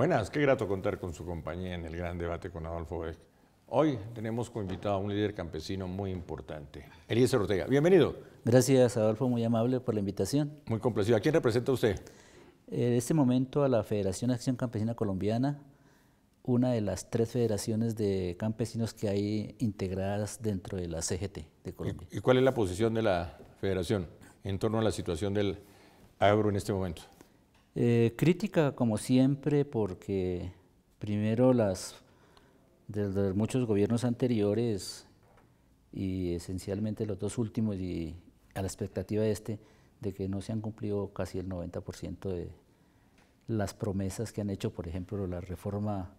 Buenas, qué grato contar con su compañía en el gran debate con Adolfo Beck. Hoy tenemos como invitado a un líder campesino muy importante, Eliezer Ortega. Bienvenido. Gracias, Adolfo, muy amable por la invitación. Muy complacido. ¿A quién representa usted? En este momento a la Federación Acción Campesina Colombiana, una de las 3 federaciones de campesinos que hay integradas dentro de la CGT de Colombia. ¿Y cuál es la posición de la federación en torno a la situación del agro en este momento? Crítica como siempre porque primero desde muchos gobiernos anteriores y esencialmente los 2 últimos y a la expectativa de que no se han cumplido casi el 90% de las promesas que han hecho, por ejemplo, la reforma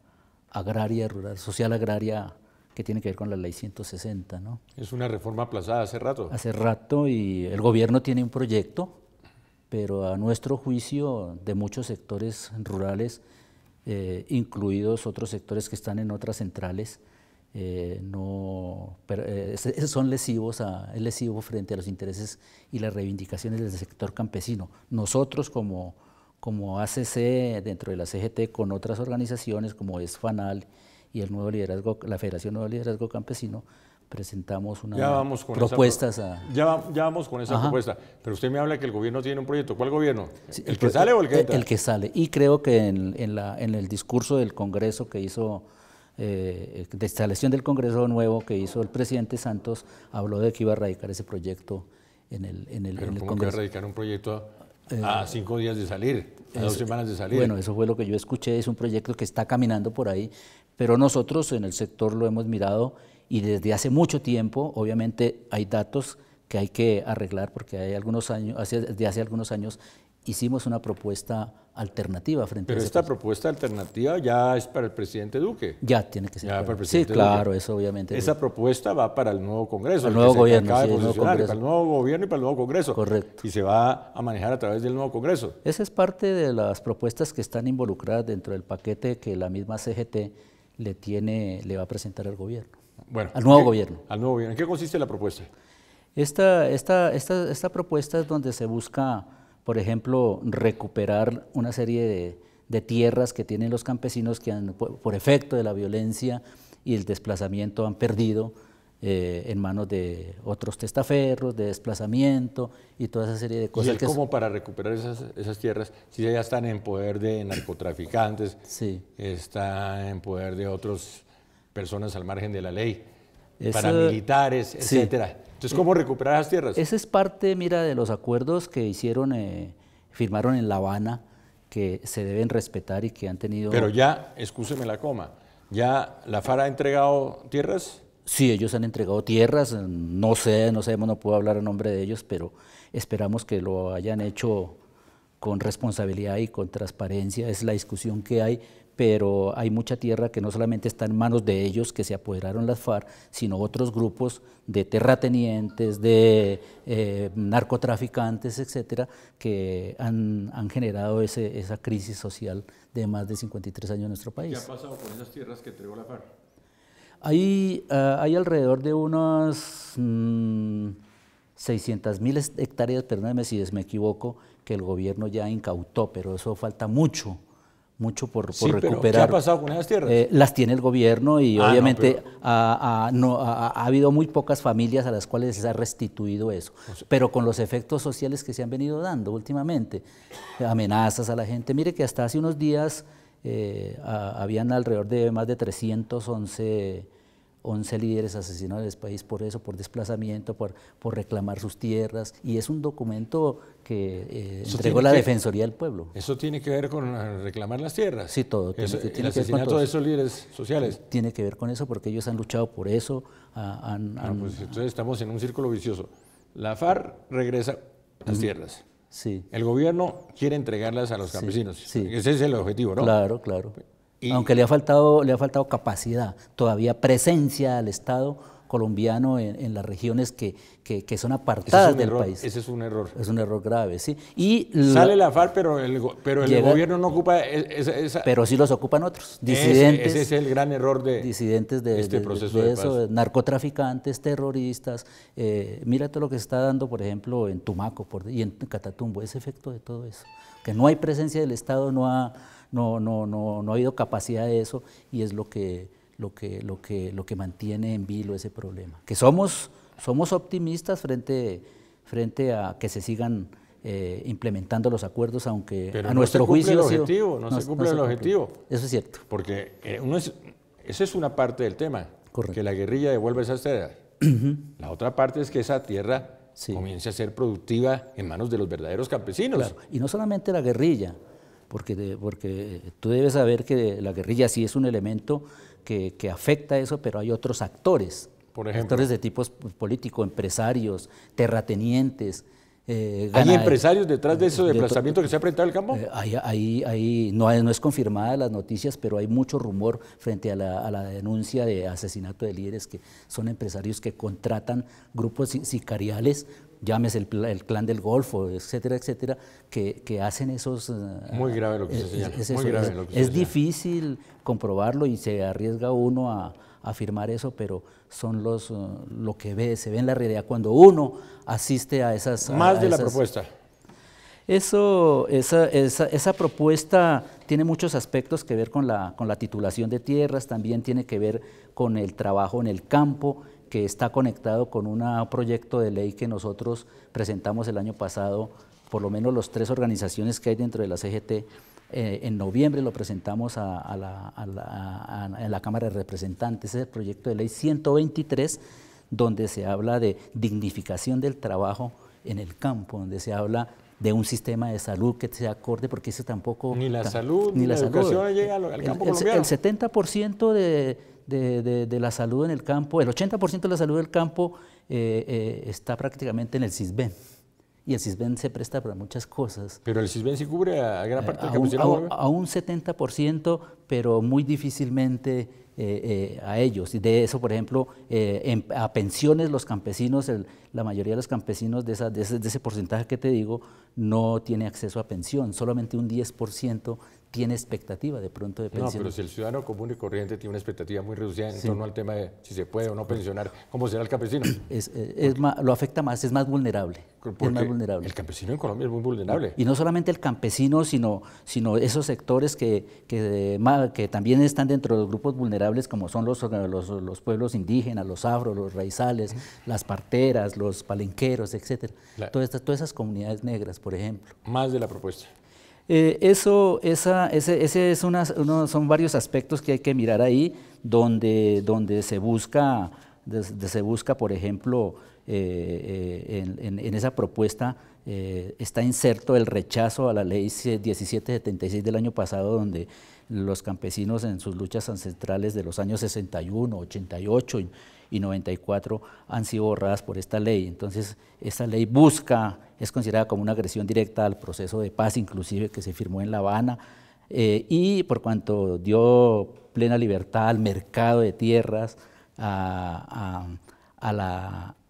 agraria, rural, social agraria, que tiene que ver con la ley 160, ¿no? Es una reforma aplazada hace rato. Hace rato, y el gobierno tiene un proyecto, pero a nuestro juicio de muchos sectores rurales, incluidos otros sectores que están en otras centrales, son lesivos, es lesivo frente a los intereses y las reivindicaciones del sector campesino. Nosotros como ACC dentro de la CGT con otras organizaciones como es FANAL y el Nuevo Liderazgo, la Federación Nuevo Liderazgo Campesino, presentamos unas propuestas. Ya vamos con esa propuesta, pero usted me habla que el gobierno tiene un proyecto. ¿Cuál gobierno? Sí, ¿El que sale o el que entra? El que sale, y creo que en el discurso del Congreso que hizo, de instalación del Congreso nuevo que hizo el presidente Santos, habló de que iba a radicar ese proyecto en el ¿Cómo Congreso. que va a radicar un proyecto a 5 días de salir, a 2 semanas de salir? Bueno, eso fue lo que yo escuché, es un proyecto que está caminando por ahí, pero nosotros en el sector lo hemos mirado y desde hace mucho tiempo, obviamente hay datos que hay que arreglar porque hay algunos años, desde hace algunos años hicimos una propuesta alternativa frente a Pero esta propuesta alternativa ya es para el presidente Duque. Ya tiene que ser para el sí, presidente claro, Duque. Eso obviamente. Esa propuesta va para el nuevo Congreso. El nuevo gobierno, para el Congreso. nuevo gobierno y para el nuevo Congreso. Correcto. Y se va a manejar a través del nuevo Congreso. Esa es parte de las propuestas que están involucradas dentro del paquete que la misma CGT le va a presentar al gobierno. Bueno, al nuevo gobierno. Al nuevo gobierno. ¿En qué consiste la propuesta? Esta propuesta es donde se busca, por ejemplo, recuperar una serie de tierras que tienen los campesinos que por efecto de la violencia y el desplazamiento han perdido en manos de otros testaferros, de desplazamiento y toda esa serie de cosas. ¿Y cómo para recuperar esas tieras? Si ya están en poder de narcotraficantes, sí, está en poder de otras personas al margen de la ley, paramilitares, etcétera. Sí. Entonces, ¿cómo recuperar esas tierras? Esa es parte, mira, de los acuerdos que firmaron en La Habana, que se deben respetar y que han tenido... Pero ya, excúseme la coma, ¿ya la FARC ha entregado tierras? Sí, ellos han entregado tierras, no sabemos, no puedo hablar a nombre de ellos, pero esperamos que lo hayan hecho con responsabilidad y con transparencia, es la discusión que hay, pero hay mucha tierra que no solamente está en manos de ellos, que se apoderaron las FARC, sino otros grupos de terratenientes, de narcotraficantes, etcétera, que han generado esa crisis social de más de 53 años en nuestro país. ¿Qué ha pasado con esas tierras que entregó la FARC? Hay alrededor de unos 600.000 hectáreas, perdóname si me equivoco, que el gobierno ya incautó, pero eso falta mucho por recuperar. Pero ¿qué ha pasado con esas tierras? Las tiene el gobierno y obviamente ha habido muy pocas familias a las cuales se ha restituido eso, pero con los efectos sociales que se han venido dando últimamente, amenazas a la gente. Mire que hasta hace unos días habían alrededor de más de 311 líderes asesinados en el país por eso, por desplazamiento, por reclamar sus tierras, y es un documento que entregó la Defensoría del Pueblo. ¿Eso tiene que ver con reclamar las tierras? Sí, todo. El asesinato de esos líderes sociales. Tiene que ver con eso porque ellos han luchado por eso. Pues entonces estamos en un círculo vicioso. La FARC regresa las tierras. Sí. El gobierno quiere entregarlas a los campesinos. Sí. Ese es el objetivo, ¿no? Claro, claro. Aunque le ha faltado capacidad, todavía presencia al Estado colombiano en las regiones que son apartadas del país. Ese es un error. Es un error grave, sí. Sale la FARC, pero el gobierno no ocupa esa... Pero sí los ocupan otros, disidentes. Ese es el gran error de disidentes de este proceso de paz. Narcotraficantes, terroristas. Mira todo lo que se está dando, por ejemplo, en Tumaco y en Catatumbo, ese efecto de todo eso. Que no hay presencia del Estado, no ha habido capacidad de eso, y es lo que mantiene en vilo ese problema. Que somos optimistas frente a que se sigan implementando los acuerdos, aunque pero a nuestro juicio no se cumple el objetivo. Eso es cierto. Porque esa es una parte del tema, correcto, que la guerrilla devuelva esas tierras. La otra parte es que esa tierra comience a ser productiva en manos de los verdaderos campesinos. Claro. Y no solamente la guerrilla, porque tú debes saber que la guerrilla sí es un elemento que afecta eso, pero hay otros actores. Por ejemplo, actores de tipo político, empresarios, terratenientes. ¿Hay empresarios detrás de ese desplazamiento que se ha presentado el campo? No es confirmada las noticias, pero hay mucho rumor frente a la denuncia de asesinato de líderes, que son empresarios que contratan grupos sicariales, llámese el Clan del Golfo, etcétera, etcétera, que hacen esos... Muy grave lo que se señala. Es difícil comprobarlo y se arriesga uno a afirmar eso, pero son lo que se ve en la realidad cuando uno asiste a esas... Más de la propuesta. Esa propuesta tiene muchos aspectos que ver con la titulación de tierras, también tiene que ver con el trabajo en el campo, que está conectado con un proyecto de ley que nosotros presentamos el año pasado, por lo menos las 3 organizaciones que hay dentro de la CGT. En noviembre lo presentamos en la Cámara de Representantes. Es el proyecto de ley 123, donde se habla de dignificación del trabajo en el campo, donde se habla de un sistema de salud que sea acorde, porque eso tampoco... Ni la salud, ni la educación llega al campo colombiano. El 70% de la salud en el campo, el 80% de la salud del campo está prácticamente en el CISBEN. Y el CISBEN se presta para muchas cosas. Pero el CISBEN sí cubre a gran parte del campesinado. A un 70%, pero muy difícilmente a ellos. Y de eso, por ejemplo, a pensiones los campesinos, la mayoría de los campesinos de ese porcentaje que te digo, no tiene acceso a pensión. Solamente un 10% tiene expectativa de pronto de pensión. No, pero si el ciudadano común y corriente tiene una expectativa muy reducida en torno al tema de si se puede o no pensionar, ¿cómo será el campesino? Lo afecta más, es más vulnerable. El campesino en Colombia es muy vulnerable. Y no solamente el campesino, sino esos sectores que también están dentro de los grupos vulnerables, como son los pueblos indígenas, los afro, los raizales, las parteras, los palenqueros, etc. Todas esas comunidades negras, por ejemplo. Más de la propuesta. Son varios aspectos que hay que mirar ahí, donde se busca, por ejemplo, en esa propuesta está inserto el rechazo a la ley 1776 del año pasado, donde los campesinos en sus luchas ancestrales de los años 61, 88 y 94 han sido borradas por esta ley. Entonces, esta ley es considerada como una agresión directa al proceso de paz, inclusive que se firmó en La Habana, y por cuanto dio plena libertad al mercado de tierras,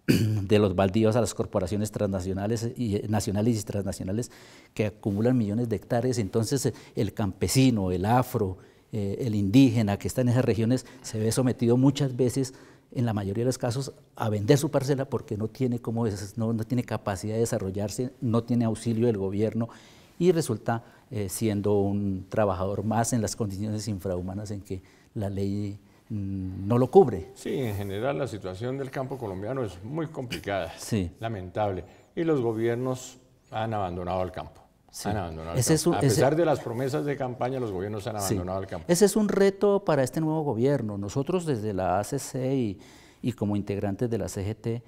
de los baldíos a las corporaciones transnacionales nacionales y transnacionales que acumulan millones de hectáreas. Entonces el campesino, el afro, el indígena que está en esas regiones se ve sometido muchas veces, en la mayoría de los casos, a vender su parcela porque no tiene no tiene capacidad de desarrollarse, no tiene auxilio del gobierno y resulta siendo un trabajador más en las condiciones infrahumanas en que la ley no lo cubre. Sí, en general la situación del campo colombiano es muy complicada, lamentable, y los gobiernos han abandonado el campo. Sí. Han abandonado el campo. A pesar de las promesas de campaña, los gobiernos han abandonado el campo. Ese es un reto para este nuevo gobierno. Nosotros desde la ACC y como integrantes de la CGT,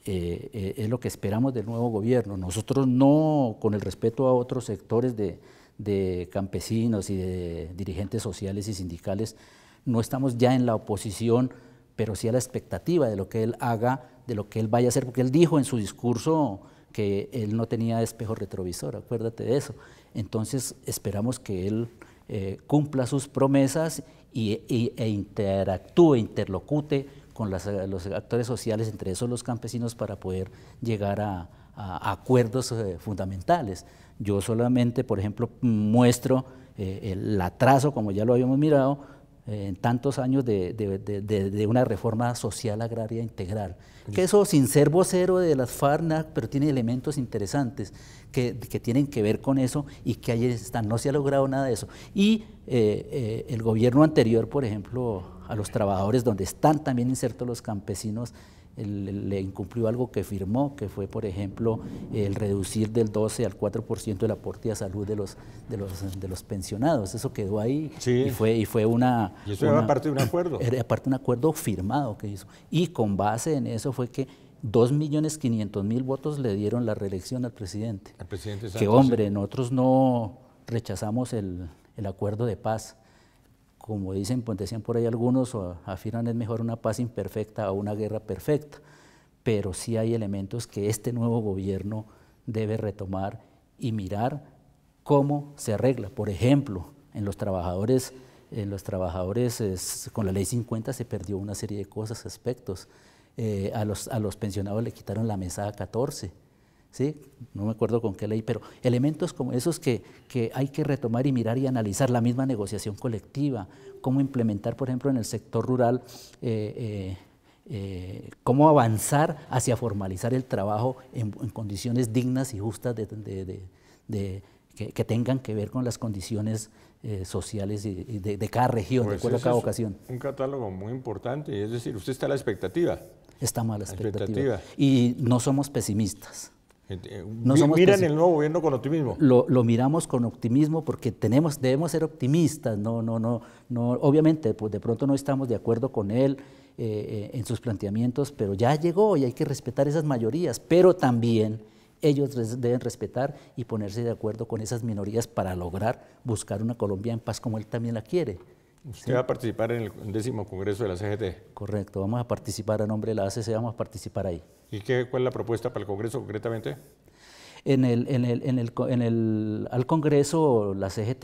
es lo que esperamos del nuevo gobierno. Nosotros no, con el respeto a otros sectores de campesinos y de dirigentes sociales y sindicales, no estamos ya en la oposición, pero sí a la expectativa de lo que él haga, de lo que él vaya a hacer, porque él dijo en su discurso que él no tenía espejo retrovisor, acuérdate de eso. Entonces esperamos que él cumpla sus promesas e interactúe, interlocute los actores sociales, entre esos los campesinos, para poder llegar a acuerdos fundamentales. Yo solamente, por ejemplo, muestro el atraso, como ya lo habíamos mirado, en tantos años de una reforma social agraria integral. Que eso, sin ser vocero de las FARC, pero tiene elementos interesantes que tienen que ver con eso y que ahí están. No se ha logrado nada de eso. Y el gobierno anterior, por ejemplo, a los trabajadores, donde están también insertos los campesinos, le incumplió algo que firmó, que fue, por ejemplo, el reducir del 12 al 4% el aporte a salud de los pensionados. Eso quedó ahí, sí. y fue una... Y eso era parte de un acuerdo. Era parte de un acuerdo firmado que hizo. Y con base en eso fue que 2.500.000 votos le dieron la reelección al presidente. Al presidente Santos. Que, hombre, nosotros no rechazamos el acuerdo de paz. Como decían por ahí algunos, afirman es mejor una paz imperfecta o una guerra perfecta, pero sí hay elementos que este nuevo gobierno debe retomar y mirar cómo se arregla. Por ejemplo, en los trabajadores con la ley 50 se perdió una serie de cosas, aspectos. A los pensionados le quitaron la mesada 14. ¿Sí? No me acuerdo con qué ley, pero elementos como esos que hay que retomar y mirar y analizar, la misma negociación colectiva, cómo implementar, por ejemplo, en el sector rural, cómo avanzar hacia formalizar el trabajo en condiciones dignas y justas que tengan que ver con las condiciones sociales de cada región, pues de acuerdo a cada ocasión. Un catálogo muy importante, es decir, usted está a la expectativa. Estamos a la expectativa. Y no somos pesimistas. Miran el nuevo gobierno con optimismo. Lo miramos con optimismo porque debemos ser optimistas. Obviamente, pues de pronto no estamos de acuerdo con él en sus planteamientos, pero ya llegó y hay que respetar esas mayorías. Pero también ellos deben respetar y ponerse de acuerdo con esas minorías para lograr buscar una Colombia en paz como él también la quiere. ¿Usted va a participar en el 10º Congreso de la CGT? Correcto, vamos a participar a nombre de la ACC, vamos a participar ahí. ¿Y cuál es la propuesta para el Congreso concretamente? Al Congreso, la CGT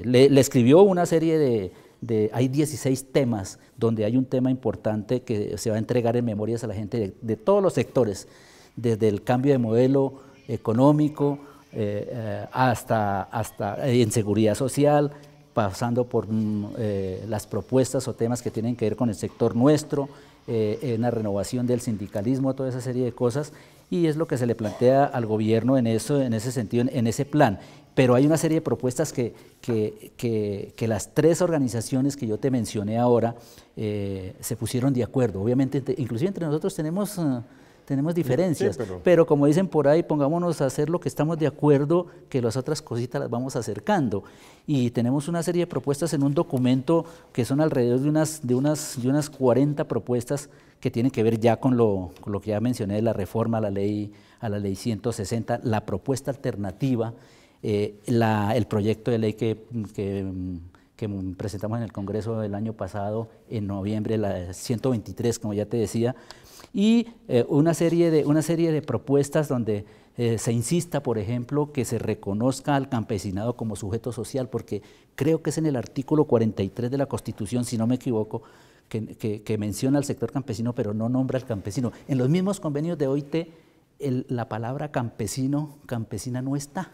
le escribió una serie hay 16 temas, donde hay un tema importante que se va a entregar en memorias a la gente de todos los sectores, desde el cambio de modelo económico, hasta en seguridad social, pasando por las propuestas o temas que tienen que ver con el sector nuestro, en la renovación del sindicalismo, toda esa serie de cosas, y es lo que se le plantea al gobierno en ese sentido, en ese plan. Pero hay una serie de propuestas que las tres organizaciones que yo te mencioné ahora se pusieron de acuerdo. Obviamente, inclusive entre nosotros tenemos diferencias, sí, pero como dicen por ahí, pongámonos a hacer lo que estamos de acuerdo, que las otras cositas las vamos acercando. Y tenemos una serie de propuestas en un documento que son alrededor de unas 40 propuestas que tienen que ver ya con lo que ya mencioné de la reforma a la ley 160, la propuesta alternativa, el proyecto de ley que presentamos en el Congreso el año pasado, en noviembre, la 123, como ya te decía, y una serie de propuestas donde se insista, por ejemplo, que se reconozca al campesinado como sujeto social, porque creo que es en el artículo 43 de la Constitución, si no me equivoco, que menciona al sector campesino, pero no nombra al campesino. En los mismos convenios de OIT, la palabra campesino, campesina no está.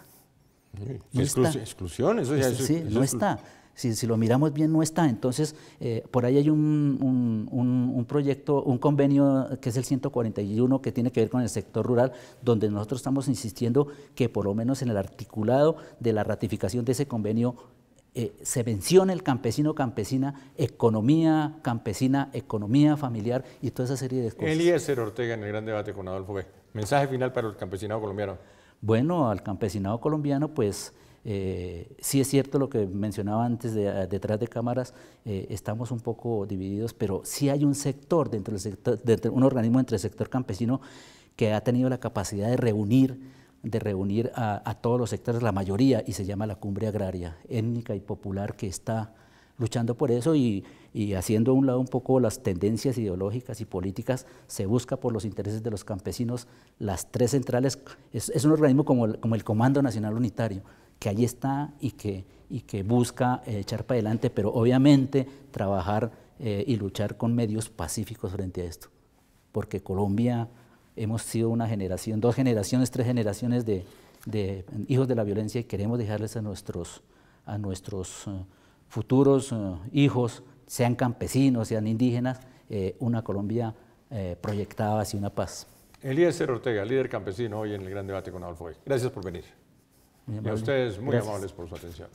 No exclusión, eso ya sí, no está. Si lo miramos bien, no está. Entonces, por ahí hay un proyecto, un convenio que es el 141, que tiene que ver con el sector rural, donde nosotros estamos insistiendo que por lo menos en el articulado de la ratificación de ese convenio se menciona el campesino, campesina, economía campesina, economía familiar y toda esa serie de cosas. Eliezer Ortega en el gran debate con Adolfo B. Mensaje final para el campesinado colombiano. Bueno, al campesinado colombiano, pues sí es cierto lo que mencionaba antes detrás de cámaras, estamos un poco divididos, pero sí hay un sector un organismo entre el sector campesino que ha tenido la capacidad de reunir a todos los sectores, la mayoría, y se llama la Cumbre Agraria, étnica y popular, que está luchando por eso y haciendo a un lado un poco las tendencias ideológicas y políticas, se busca por los intereses de los campesinos. Las tres centrales, es un organismo como el Comando Nacional Unitario, que allí está y que busca echar para adelante, pero obviamente trabajar y luchar con medios pacíficos frente a esto, porque Colombia hemos sido una generación, 2 generaciones, 3 generaciones de hijos de la violencia y queremos dejarles a nuestros futuros hijos, sean campesinos, sean indígenas, una Colombia proyectada hacia una paz. Eliezer Ortega, líder campesino, hoy en el gran debate con Adolfo Hoy. Gracias por venir. Y a ustedes muy amables por su atención.